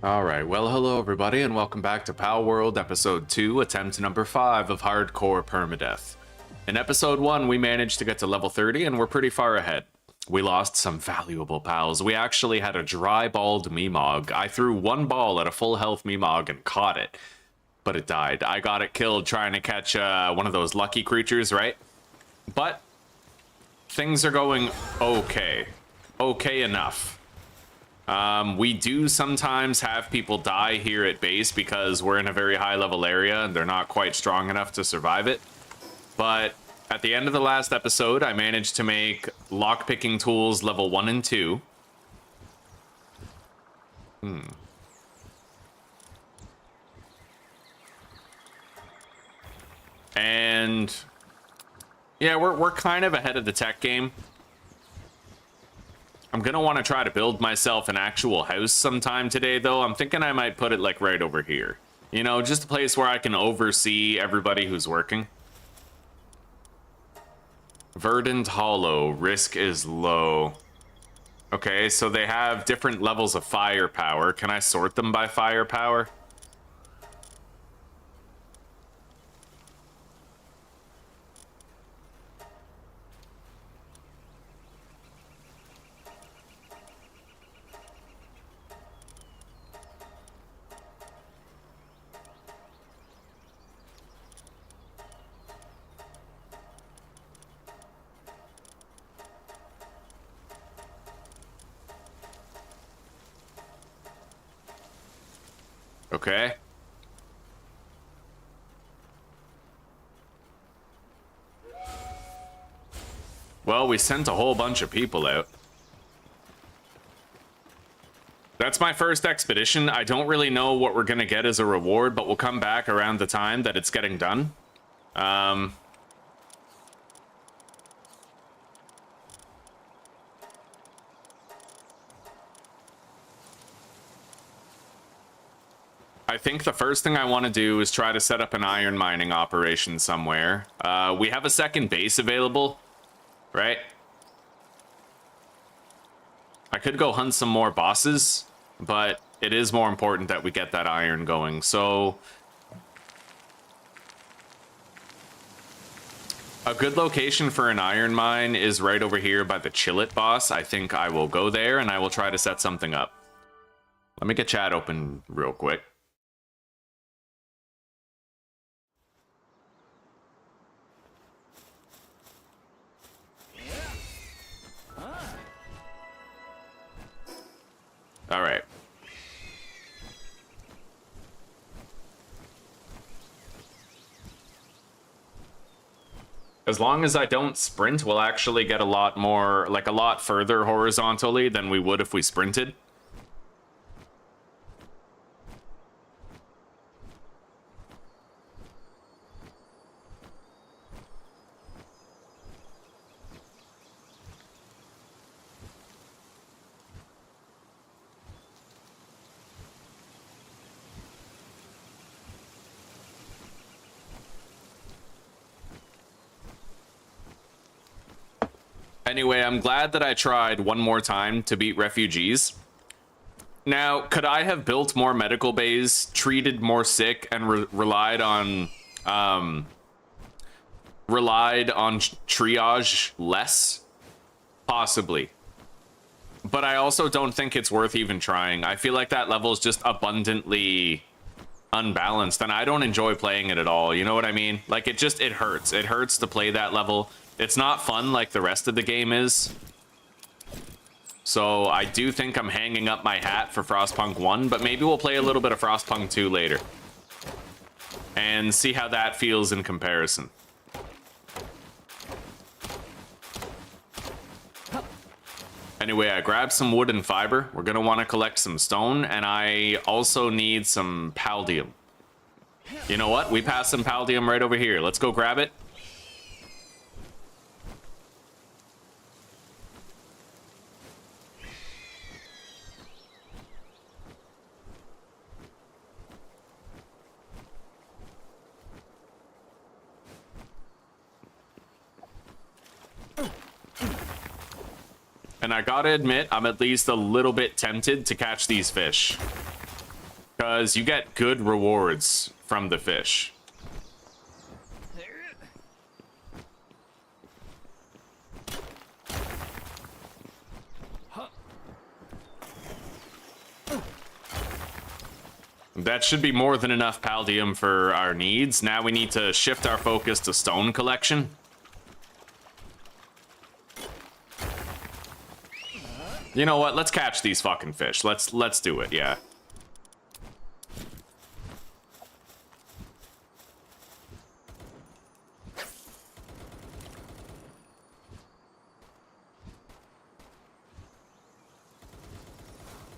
Alright, well hello everybody and welcome back to Palworld episode 2, attempt number 5 of hardcore permadeath. In episode 1 we managed to get to level 30 and we're pretty far ahead. We lost some valuable pals. We actually had a dry-balled Meemog. I threw one ball at a full health Meemog and caught it, but it died. I got it killed trying to catch one of those lucky creatures, right? But things are going okay. Okay enough. We do sometimes have people die here at base because we're in a very high level area and they're not quite strong enough to survive it. But at the end of the last episode, I managed to make lockpicking tools level 1 and 2. And yeah, we're kind of ahead of the tech game. I'm gonna want to try to build myself an actual house sometime today, though. I'm thinking I might put it like right over here. You know, just a place where I can oversee everybody who's working. Verdant Hollow, risk is low. Okay, so they have different levels of firepower. Can I sort them by firepower? Okay. Well, we sent a whole bunch of people out. That's my first expedition. I don't really know what we're gonna get as a reward, but we'll come back around the time that it's getting done. I think the first thing I want to do is try to set up an iron mining operation somewhere. We have a second base available, right? I could go hunt some more bosses, but it is more important that we get that iron going. So a good location for an iron mine is right over here by the Chillet boss. I think I will go there and I will try to set something up. Let me get chat open real quick. All right. As long as I don't sprint, we'll actually get a lot more, like a lot further horizontally than we would if we sprinted. Anyway, I'm glad that I tried one more time to beat refugees. Now, could I have built more medical bays, treated more sick, and relied on triage less? Possibly. But I also don't think it's worth even trying. I feel like that level is just abundantly unbalanced, and I don't enjoy playing it at all. You know what I mean? Like, it hurts. It hurts to play that level. It's not fun like the rest of the game is. So I do think I'm hanging up my hat for Frostpunk 1, but maybe we'll play a little bit of Frostpunk 2 later. And see how that feels in comparison. Anyway, I grabbed some wood and fiber. We're going to want to collect some stone, and I also need some paldium. You know what? We passed some paldium right over here. Let's go grab it. And I gotta admit, I'm at least a little bit tempted to catch these fish. because you get good rewards from the fish. That should be more than enough paldium for our needs. Now we need to shift our focus to stone collection. You know what? Let's catch these fucking fish. Let's do it, yeah.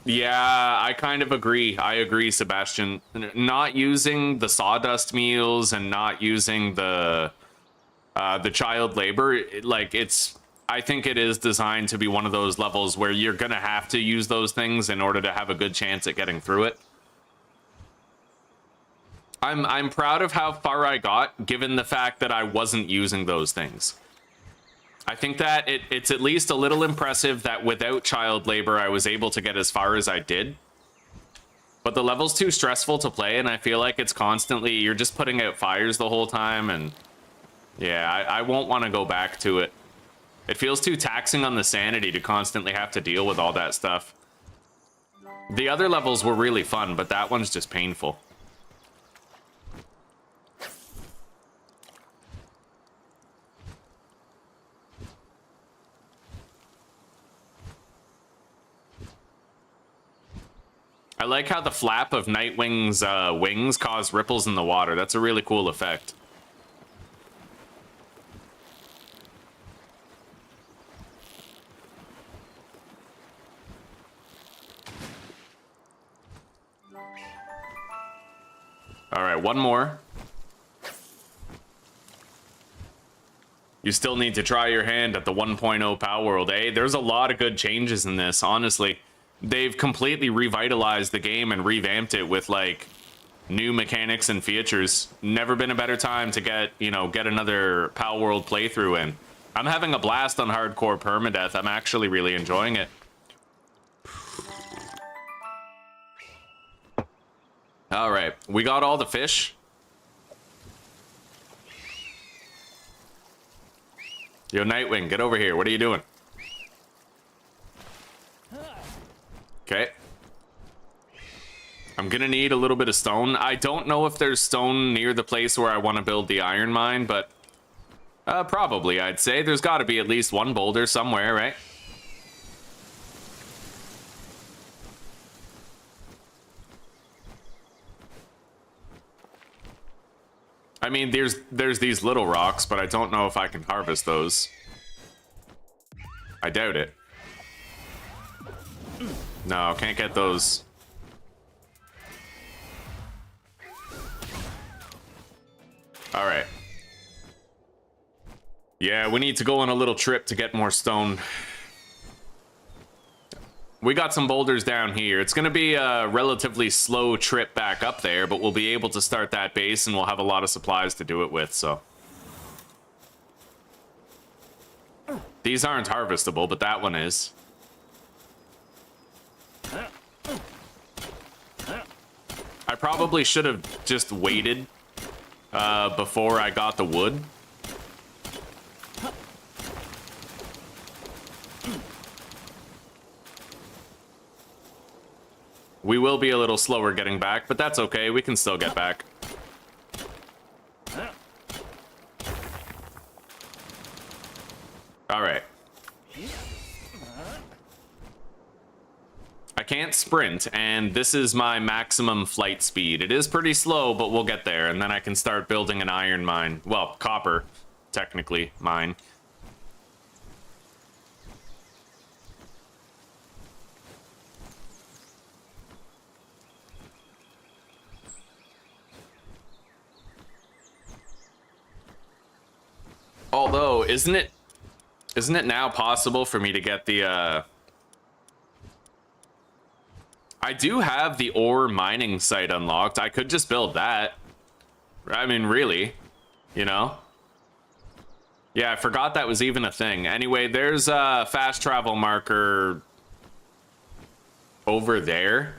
Yeah, I kind of agree. I agree, Sebastian. Not using the sawdust meals and not using the child labor, I think it is designed to be one of those levels where you're gonna have to use those things in order to have a good chance at getting through it. I'm proud of how far I got, given the fact that I wasn't using those things. I think that it's at least a little impressive that without child labor, I was able to get as far as I did. But the level's too stressful to play, and I feel like it's constantly, you're just putting out fires the whole time, and yeah, I won't want to go back to it. It feels too taxing on the sanity to constantly have to deal with all that stuff. The other levels were really fun, but that one's just painful. I like how the flap of Nightwing's wings cause ripples in the water. That's a really cool effect. All right, one more. You still need to try your hand at the 1.0 Palworld, eh? There's a lot of good changes in this, honestly. They've completely revitalized the game and revamped it with, like, new mechanics and features. Never been a better time to get another Palworld playthrough in. I'm having a blast on hardcore permadeath. I'm actually really enjoying it. All right, we got all the fish. Yo, Nightwing, get over here. What are you doing? Okay. I'm gonna need a little bit of stone. I don't know if there's stone near the place where I want to build the iron mine, but probably, I'd say. There's got to be at least one boulder somewhere, right? I mean, there's these little rocks, but I don't know if I can harvest those. I doubt it. No, can't get those. All right. Yeah, we need to go on a little trip to get more stone. We got some boulders down here. It's going to be a relatively slow trip back up there, but we'll be able to start that base and we'll have a lot of supplies to do it with, so. These aren't harvestable, but that one is. I probably should have just waited before I got the wood. We will be a little slower getting back, but that's okay. We can still get back. All right. I can't sprint, and this is my maximum flight speed. It is pretty slow, but we'll get there, and then I can start building an iron mine. Well, copper, technically, mine. Although, isn't it now possible for me to get the, I do have the ore mining site unlocked. I could just build that. I mean, really, you know? Yeah, I forgot that was even a thing. Anyway, there's a fast travel marker over there.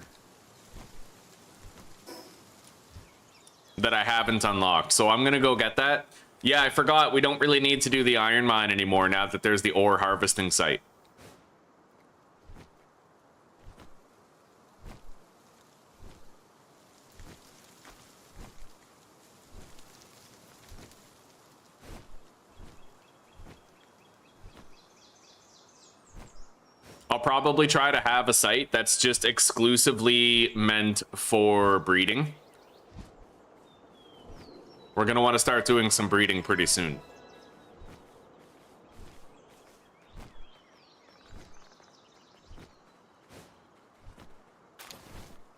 that I haven't unlocked. So I'm gonna go get that. Yeah, I forgot we don't really need to do the iron mine anymore now that there's the ore harvesting site. I'll probably try to have a site that's just exclusively meant for breeding. We're going to want to start doing some breeding pretty soon.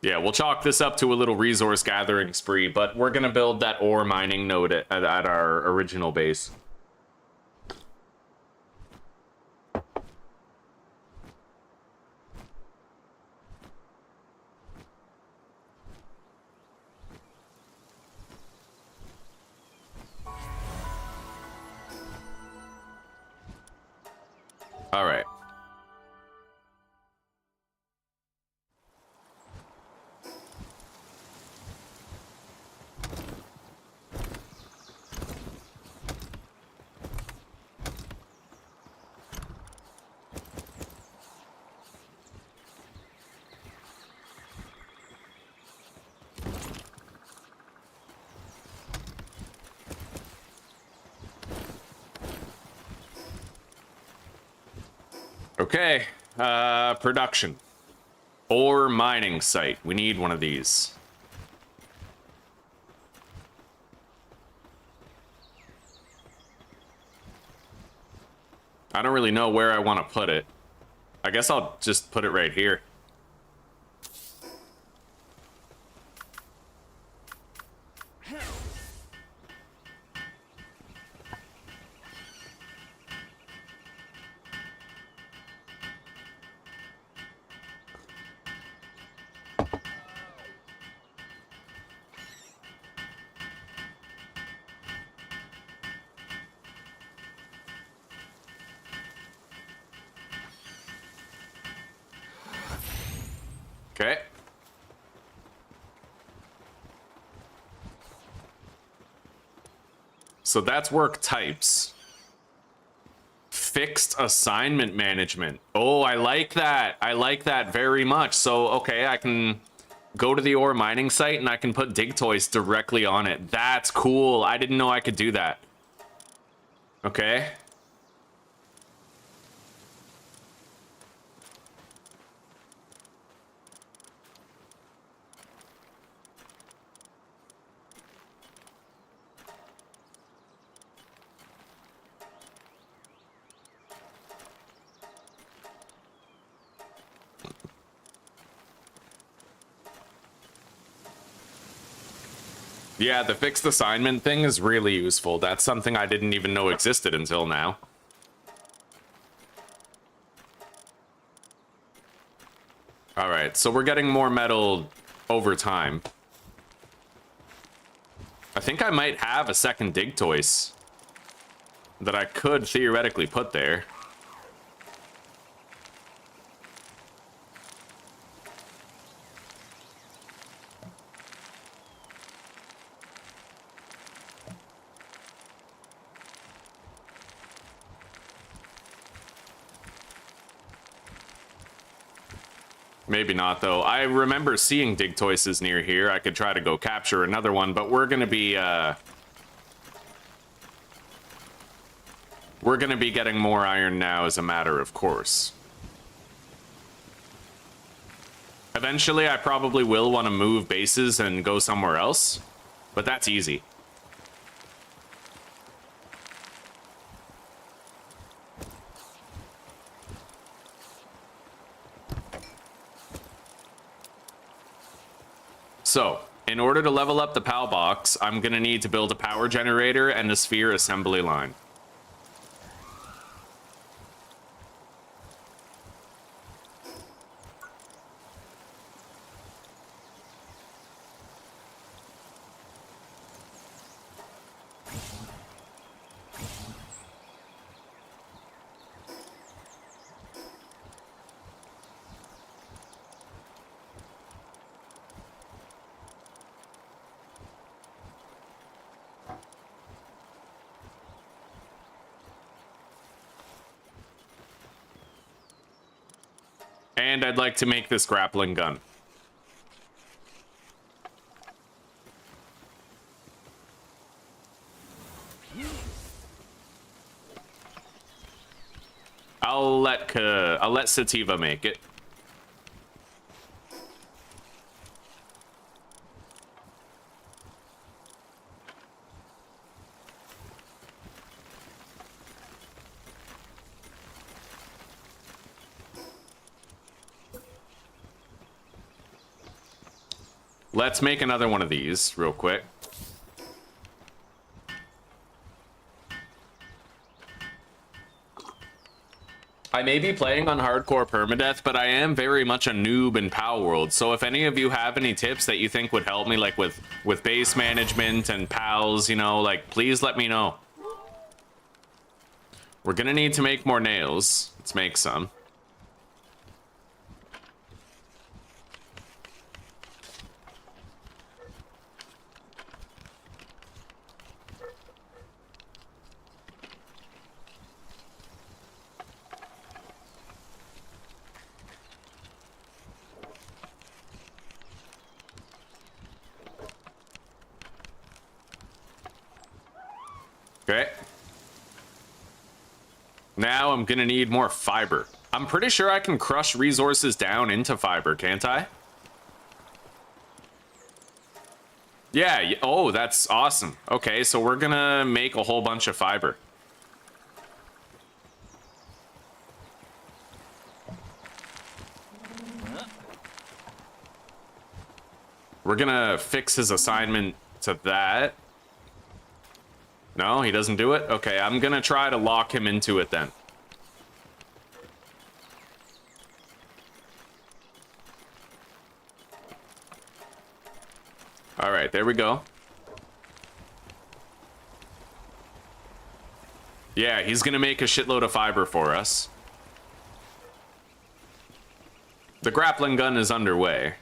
Yeah, we'll chalk this up to a little resource gathering spree, but we're going to build that ore mining node at our original base. All right. Okay, production. Ore mining site. We need one of these. I don't really know where I want to put it. I guess I'll just put it right here. Okay. So that's work types. Fixed assignment management. Oh, I like that. I like that very much. So, okay, I can go to the ore mining site and I can put dig toys directly on it. That's cool. I didn't know I could do that. Okay. Yeah, the fixed assignment thing is really useful. That's something I didn't even know existed until now. All right, so we're getting more metal over time. I think I might have a second dig toys that I could theoretically put there. Maybe not, though. I remember seeing dig toys near here. I could try to go capture another one, but we're gonna be getting more iron now as a matter of course. Eventually, I probably will want to move bases and go somewhere else, but that's easy. So, in order to level up the PAL box, I'm going to need to build a power generator and a sphere assembly line. And I'd like to make this grappling gun. I'll let Sativa make it. Let's make another one of these real quick. I may be playing on hardcore permadeath, but I am very much a noob in Palworld. So if any of you have any tips that you think would help me, like with base management and pals, you know, like please let me know. We're gonna need to make more nails. Let's make some. Okay. Now I'm gonna need more fiber. I'm pretty sure I can crush resources down into fiber, can't I? Yeah, oh, that's awesome. Okay, so we're gonna make a whole bunch of fiber. We're gonna fix his assignment to that. No, he doesn't do it? Okay, I'm gonna try to lock him into it then. All right, there we go. Yeah, he's gonna make a shitload of fiber for us. The grappling gun is underway.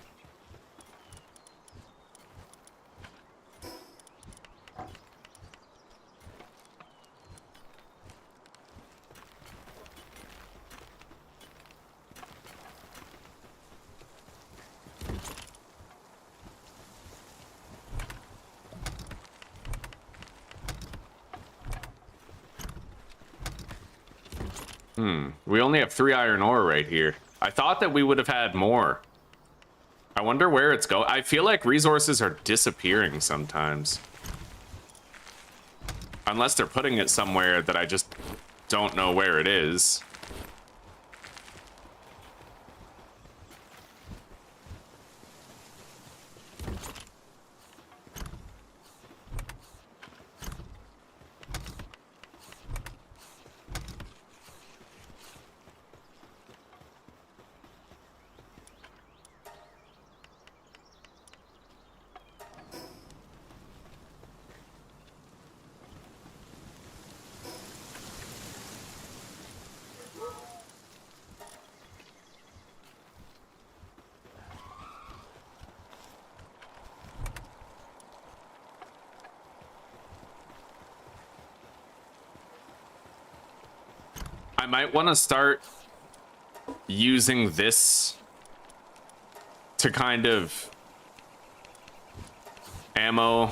We only have 3 iron ore right here. I thought that we would have had more. I wonder where it's going. I feel like resources are disappearing sometimes. Unless they're putting it somewhere that I just don't know where it is. I might want to start using this to kind of ammo.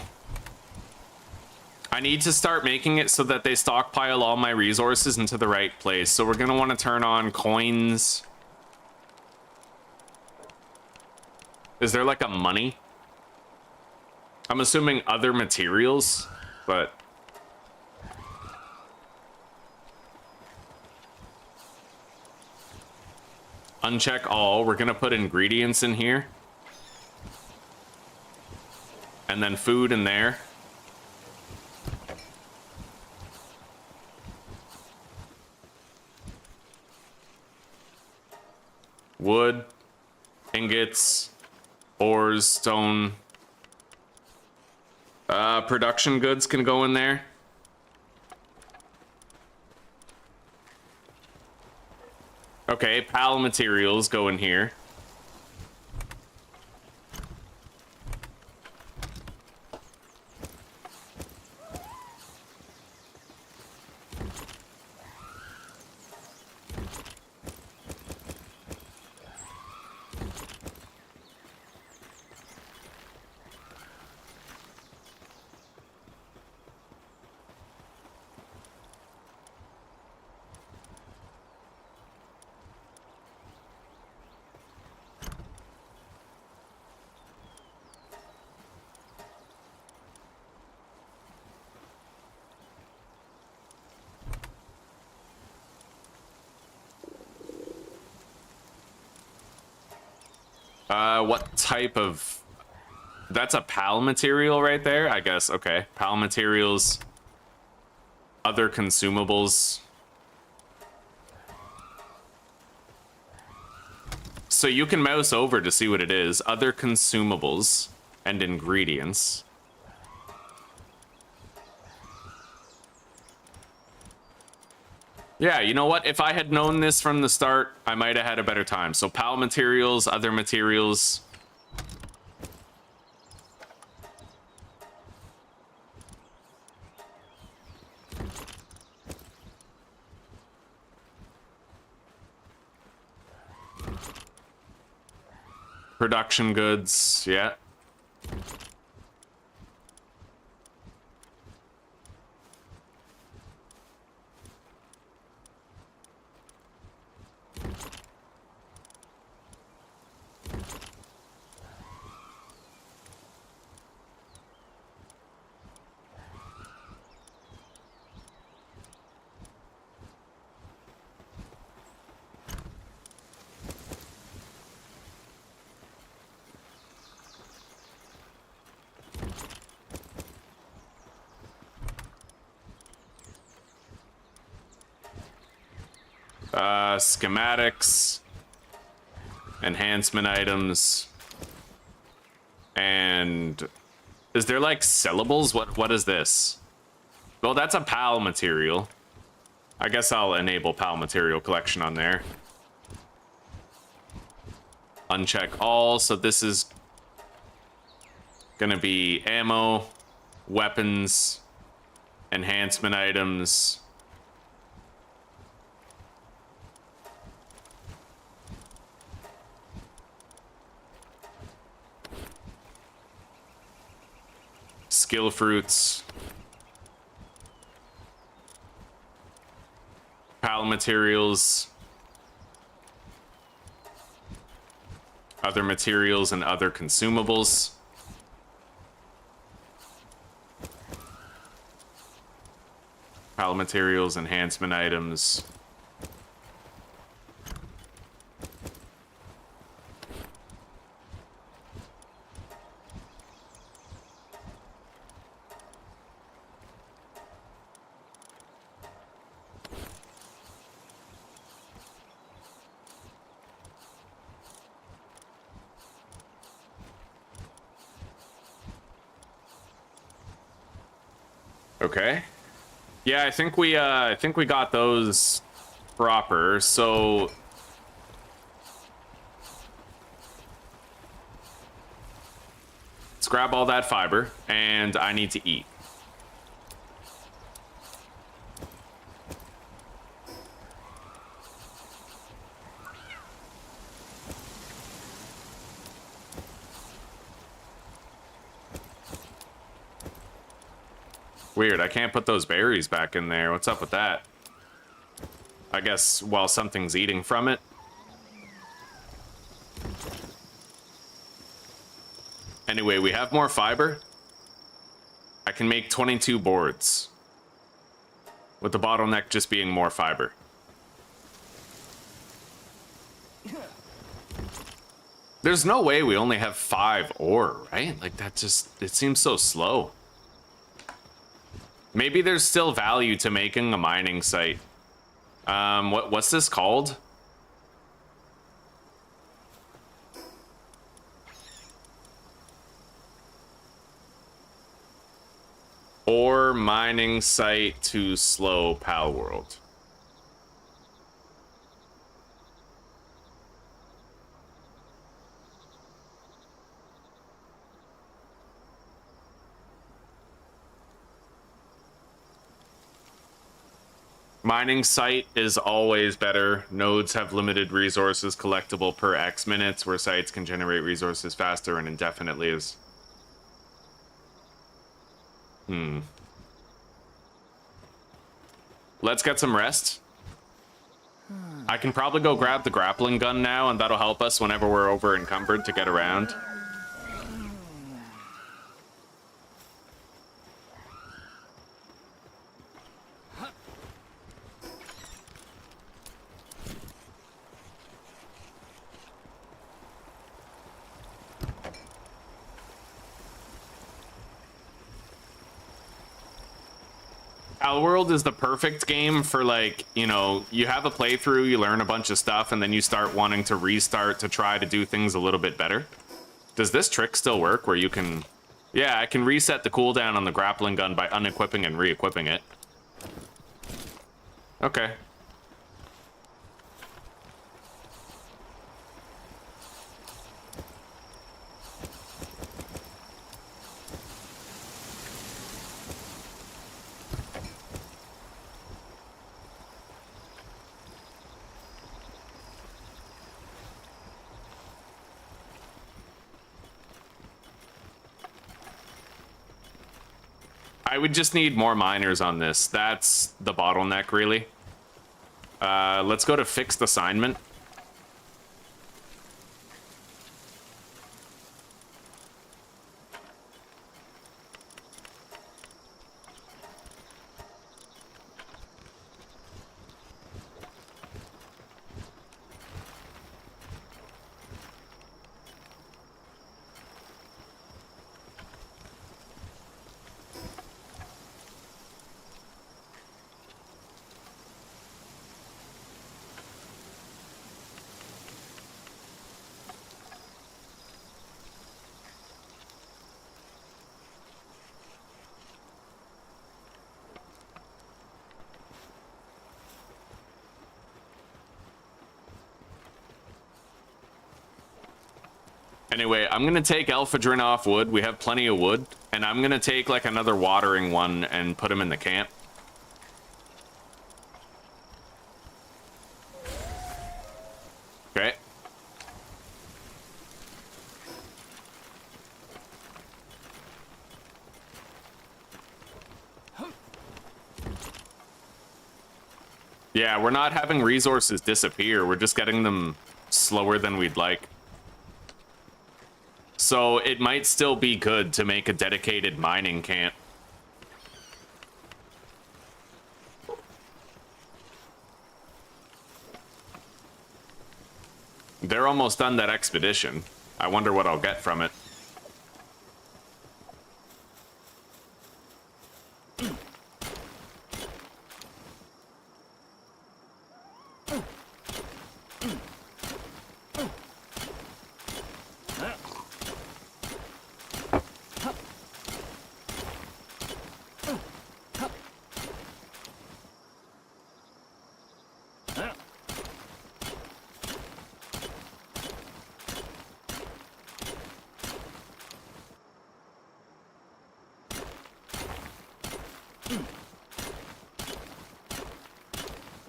I need to start making it so that they stockpile all my resources into the right place. So we're going to want to turn on coins. Is there like a money? I'm assuming other materials, but... Uncheck all. We're gonna put ingredients in here. And then food in there. Wood, ingots, ores, stone. Production goods can go in there. Okay, PAL materials go in here. What type of... That's a PAL material right there, I guess. Okay, PAL materials. Other consumables. So you can mouse over to see what it is. Other consumables and ingredients. Yeah, you know what? If I had known this from the start, I might have had a better time. So PAL materials, other materials. Production goods, yeah. Schematics, enhancement items, and is there like sellables? What is this? Well, that's a PAL material. I guess I'll enable PAL material collection on there. Uncheck all, so this is gonna be ammo, weapons, enhancement items. Skill fruits, PAL materials, other materials and other consumables. PAL materials, enhancement items. Okay. Yeah, I think we got those proper. So let's grab all that fiber, and I need to eat. Weird, I can't put those berries back in there. What's up with that? I guess while something's eating from it. Anyway, we have more fiber. I can make 22 boards. With the bottleneck just being more fiber. There's no way we only have 5 ore, right? Like that just, it seems so slow. Maybe there's still value to making a mining site. What's this called? Ore mining site to slow Palworld. Mining site is always better. Nodes have limited resources collectible per X minutes, where sites can generate resources faster and indefinitely is... Let's get some rest. I can probably go grab the grappling gun now, and that'll help us whenever we're over encumbered to get around. Palworld is the perfect game for, like, you know, you have a playthrough, you learn a bunch of stuff, and then you start wanting to restart to try to do things a little bit better. Does this trick still work where you can... Yeah, I can reset the cooldown on the grappling gun by unequipping and re-equipping it. Okay. I would just need more miners on this. That's the bottleneck, really. Let's go to fixed assignment. Anyway, I'm gonna take Elphadrin off wood. We have plenty of wood. And I'm gonna take, like, another watering one and put him in the camp. Okay. Yeah, we're not having resources disappear. We're just getting them slower than we'd like. So it might still be good to make a dedicated mining camp. They're almost done that expedition. I wonder what I'll get from it.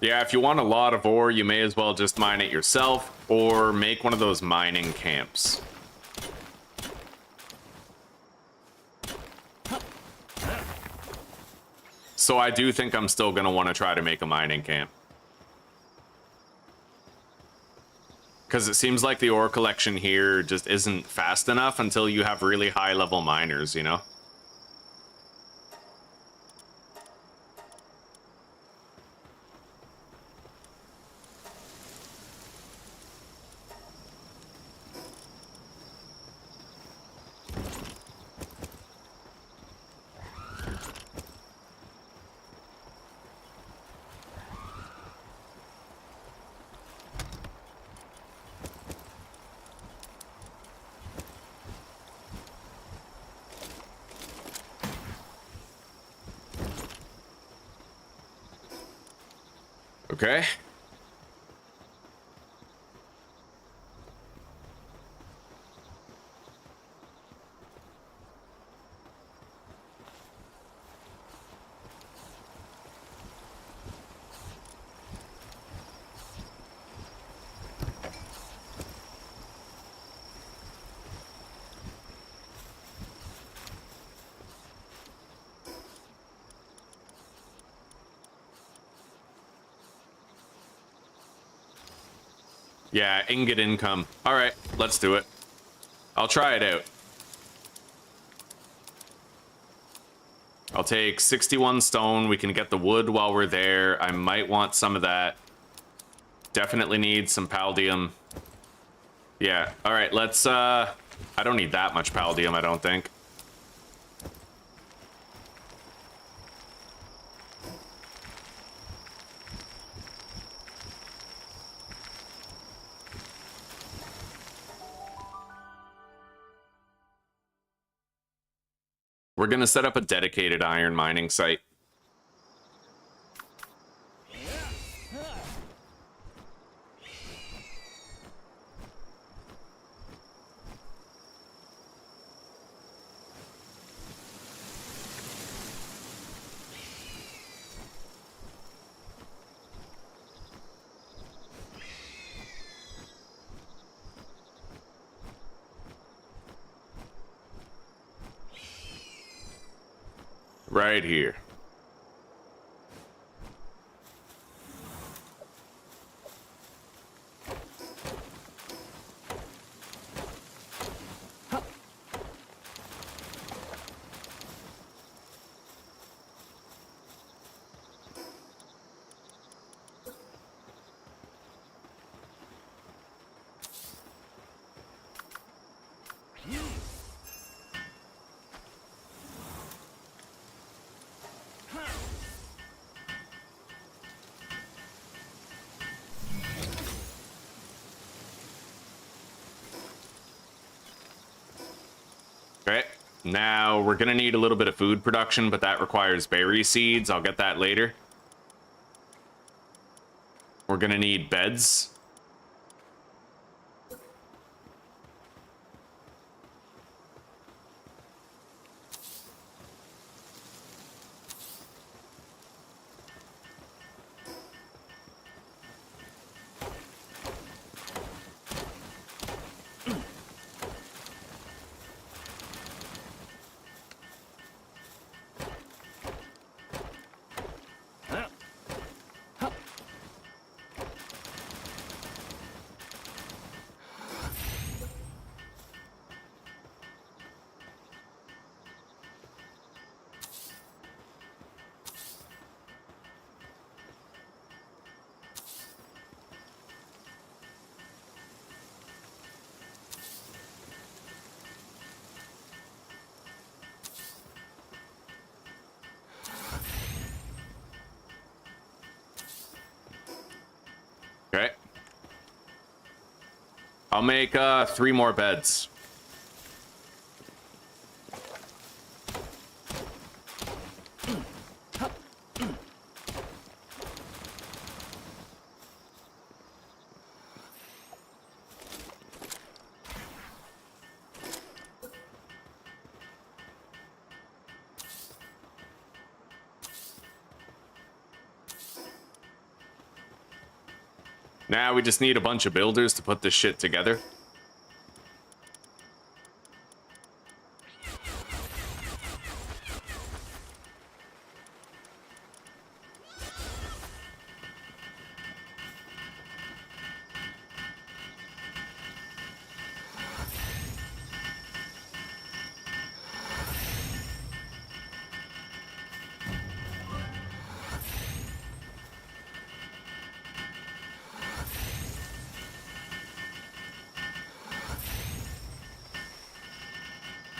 Yeah, if you want a lot of ore, you may as well just mine it yourself, or make one of those mining camps. So I do think I'm still going to want to try to make a mining camp. Because it seems like the ore collection here just isn't fast enough until you have really high-level miners, you know? Okay. Yeah, ingot income. All right, let's do it. I'll try it out. I'll take 61 stone. We can get the wood while we're there. I might want some of that. Definitely need some paldium. Yeah, all right, let's, I don't need that much paldium, I don't think. We're gonna set up a dedicated iron mining site. Right here. Okay, now we're gonna need a little bit of food production, but that requires berry seeds. I'll get that later. We're gonna need beds. Okay. I'll make 3 more beds. Now we just need a bunch of builders to put this shit together.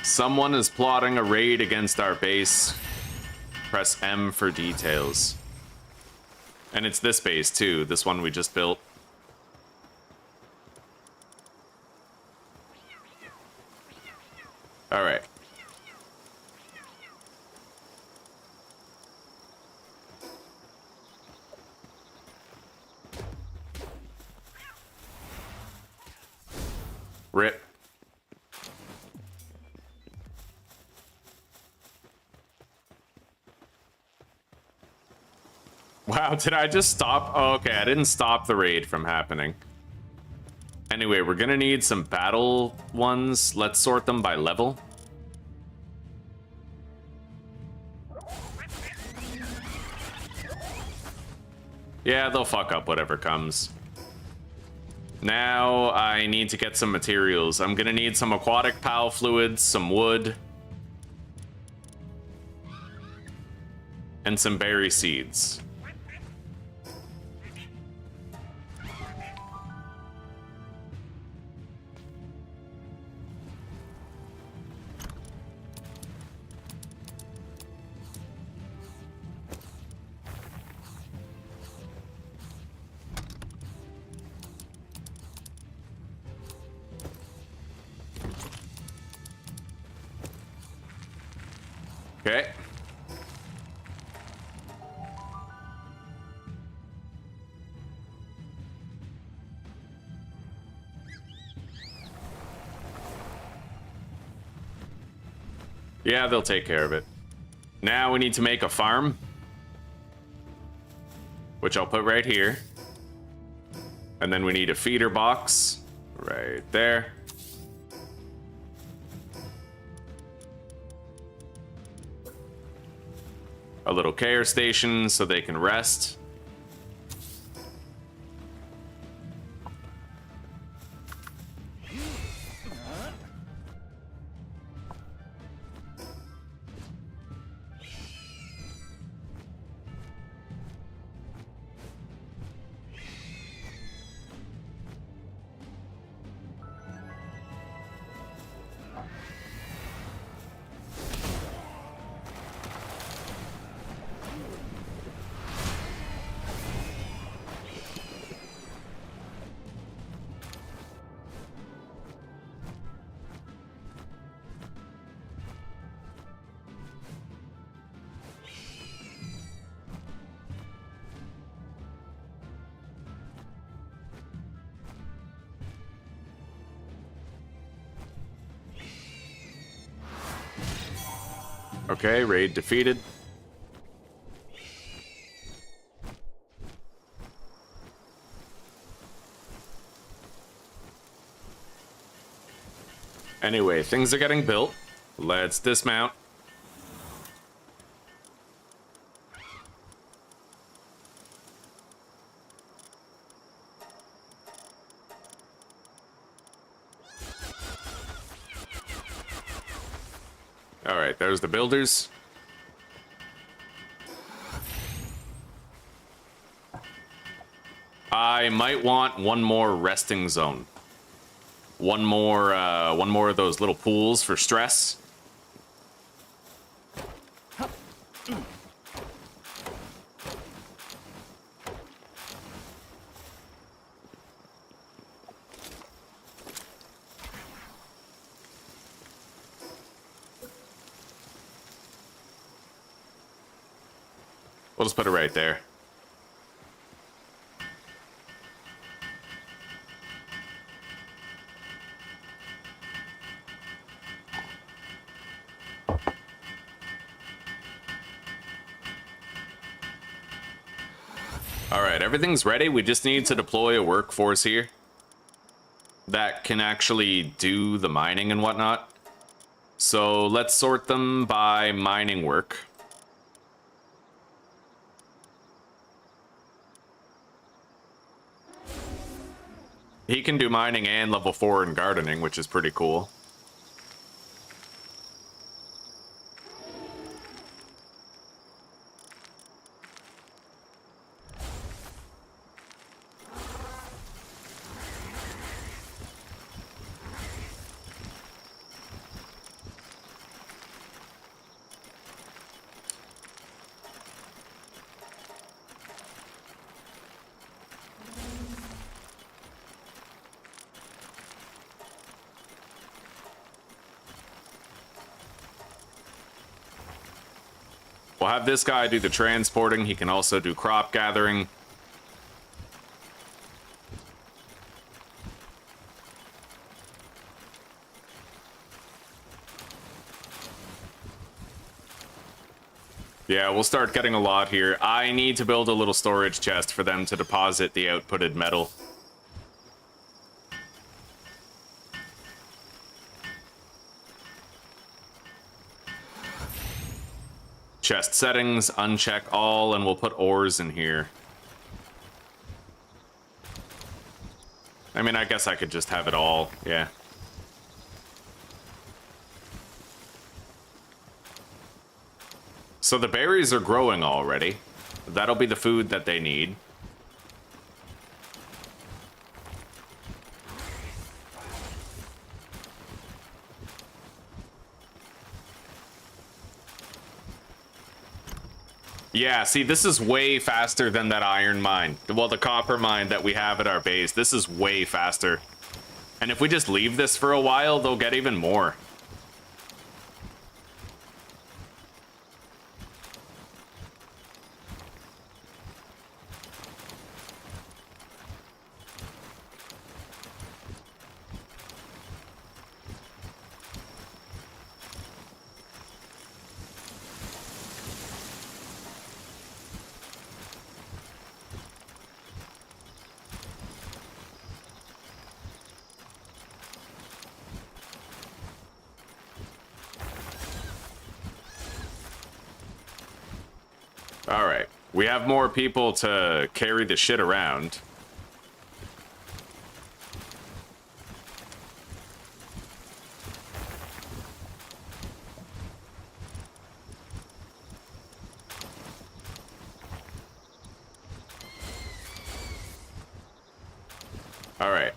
Someone is plotting a raid against our base. Press M for details. And it's this base too, this one we just built. All right. Rip. Wow, did I just stop? Oh, okay, I didn't stop the raid from happening. Anyway, we're gonna need some battle ones. Let's sort them by level. Yeah, they'll fuck up whatever comes. Now I need to get some materials. I'm gonna need some aquatic POW fluids, some wood, and some berry seeds. Okay. Yeah, they'll take care of it. Now we need to make a farm, which I'll put right here. And then we need a feeder box right there. A little care station so they can rest. Okay, raid defeated. Anyway, things are getting built. Let's dismount. All right, there's the builders. I might want one more resting zone. One more of those little pools for stress. We'll just put it right there. All right, everything's ready. We just need to deploy a workforce here that can actually do the mining and whatnot. So let's sort them by mining work. He can do mining and level 4 in gardening, which is pretty cool. We'll have this guy do the transporting. He can also do crop gathering. Yeah, we'll start getting a lot here. I need to build a little storage chest for them to deposit the outputted metal. Chest settings, uncheck all, and we'll put ores in here. I mean, I guess I could just have it all, yeah. So the berries are growing already. That'll be the food that they need. Yeah, see, this is way faster than that iron mine. Well, the copper mine that we have at our base. This is way faster. And if we just leave this for a while, they'll get even more. We have more people to carry the shit around. All right.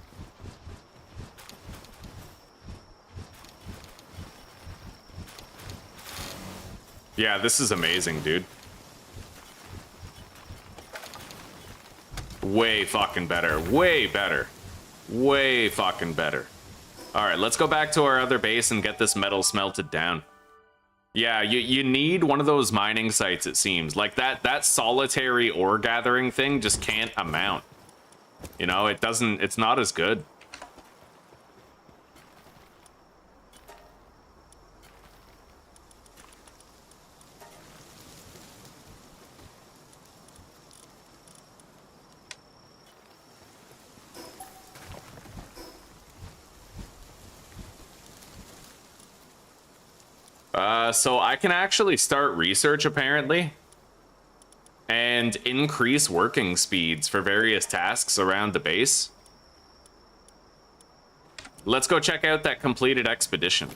Yeah, this is amazing, dude. Way fucking better. Way better. Way fucking better. All right, let's go back to our other base and get this metal smelted down. Yeah, you need one of those mining sites, it seems. Like that solitary ore gathering thing just can't amount. You know, it's not as good. So I can actually start research, apparently, and increase working speeds for various tasks around the base. Let's go check out that completed expedition.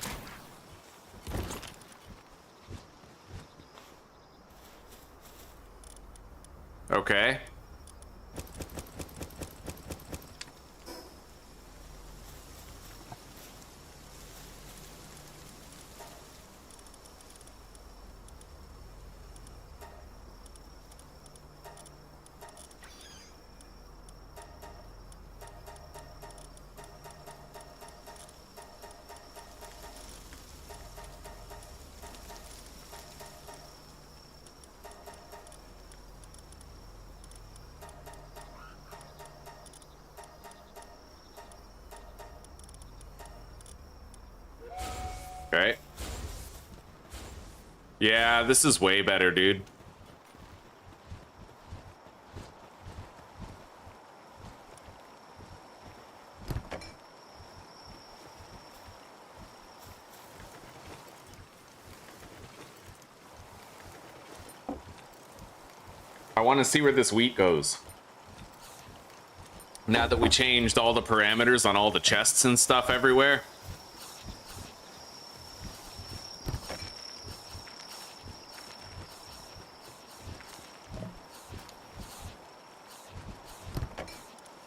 Okay. Okay. Yeah, this is way better, dude. I want to see where this wheat goes. Now that we changed all the parameters on all the chests and stuff everywhere.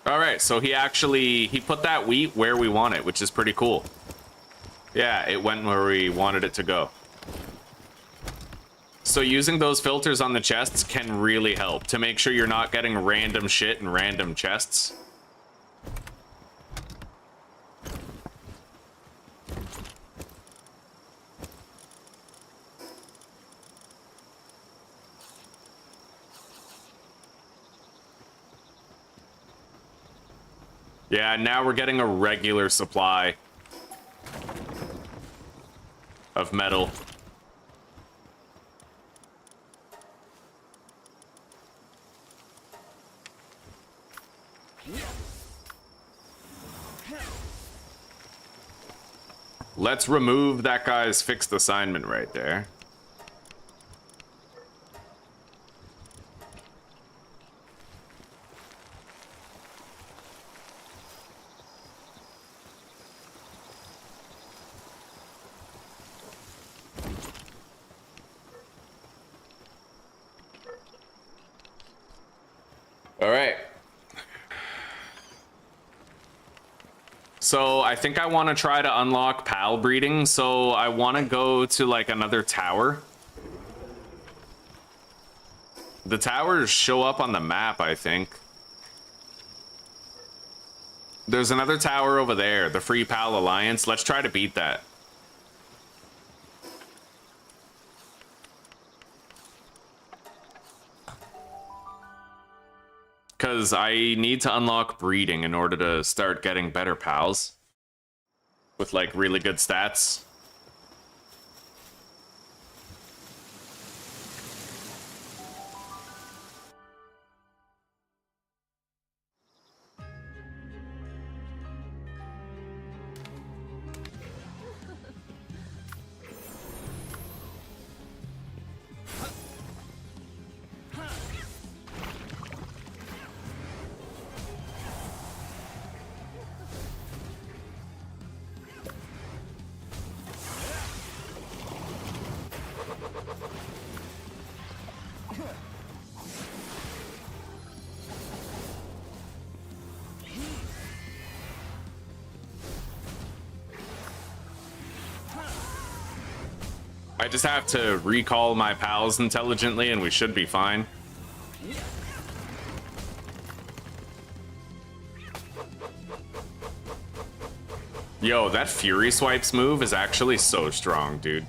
All right, so he put that wheat where we want it, which is pretty cool. Yeah, it went where we wanted it to go. So using those filters on the chests can really help to make sure you're not getting random shit in random chests. Yeah, now we're getting a regular supply of metal. Let's remove that guy's fixed assignment right there. All right. So I think I want to try to unlock pal breeding. So I want to go to like another tower. The towers show up on the map, I think. There's another tower over there, the Free Pal Alliance. Let's try to beat that. Because I need to unlock breeding in order to start getting better pals. With like really good stats. I just have to recall my pals intelligently and we should be fine. Yo, that Fury Swipes move is actually so strong, dude.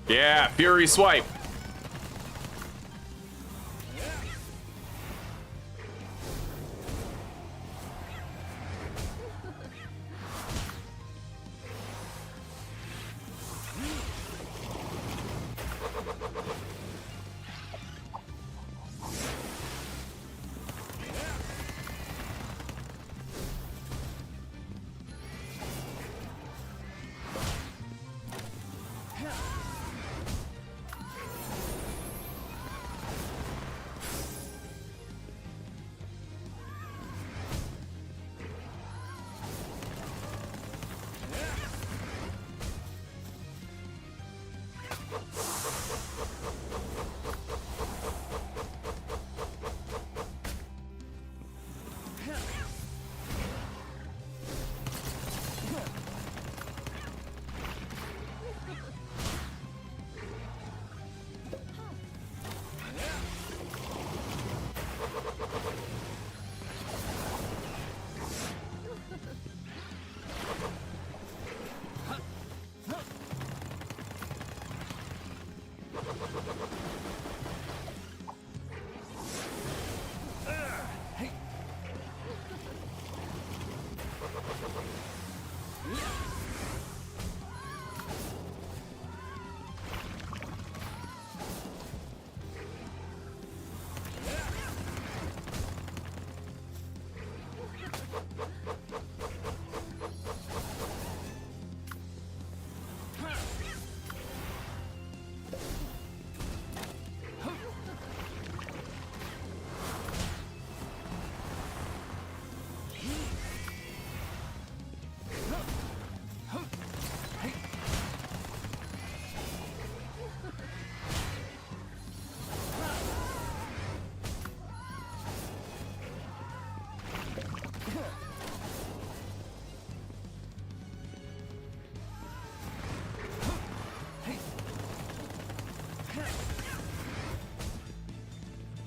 Yeah, Fury Swipe.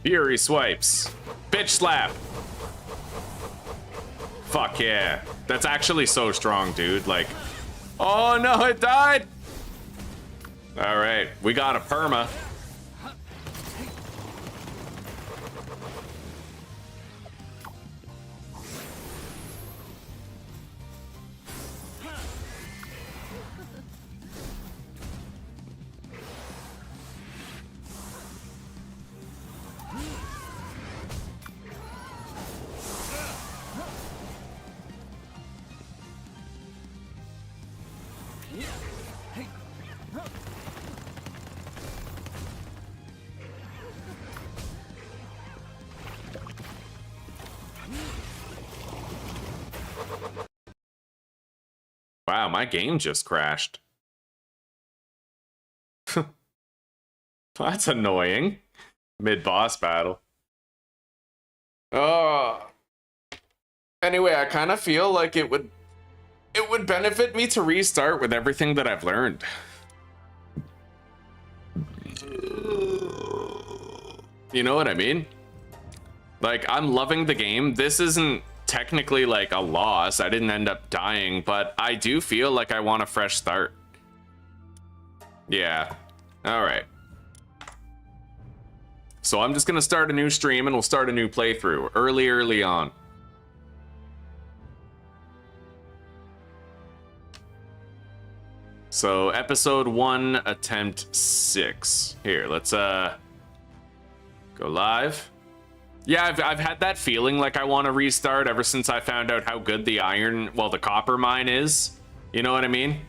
Fury Swipes. Bitch Slap. Fuck yeah. That's actually so strong, dude. Like, oh no, it died. All right, we got a perma. Wow, my game just crashed. That's annoying. Mid-boss battle. Oh. Anyway, I kind of feel like it would benefit me to restart with everything that I've learned. You know what I mean? Like, I'm loving the game. This isn't technically like a loss. I didn't end up dying, but I do feel like I want a fresh start. Yeah. All right. So I'm just gonna start a new stream and we'll start a new playthrough early on. So episode 1, attempt 6. Here, let's go live. Yeah, I've had that feeling like I want to restart ever since I found out how good the iron, well, the copper mine is. You know what I mean?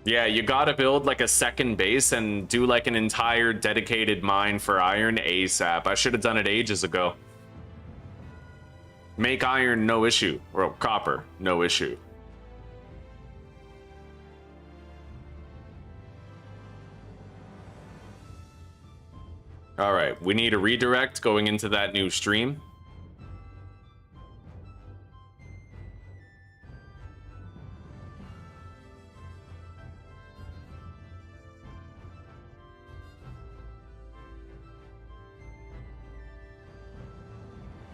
Yeah, you gotta build like a second base and do like an entire dedicated mine for iron ASAP. I should have done it ages ago. Make iron, no issue. Or copper, no issue. All right, we need a redirect going into that new stream.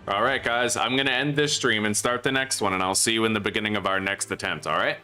All right, guys, I'm going to end this stream and start the next one, and I'll see you in the beginning of our next attempt, all right?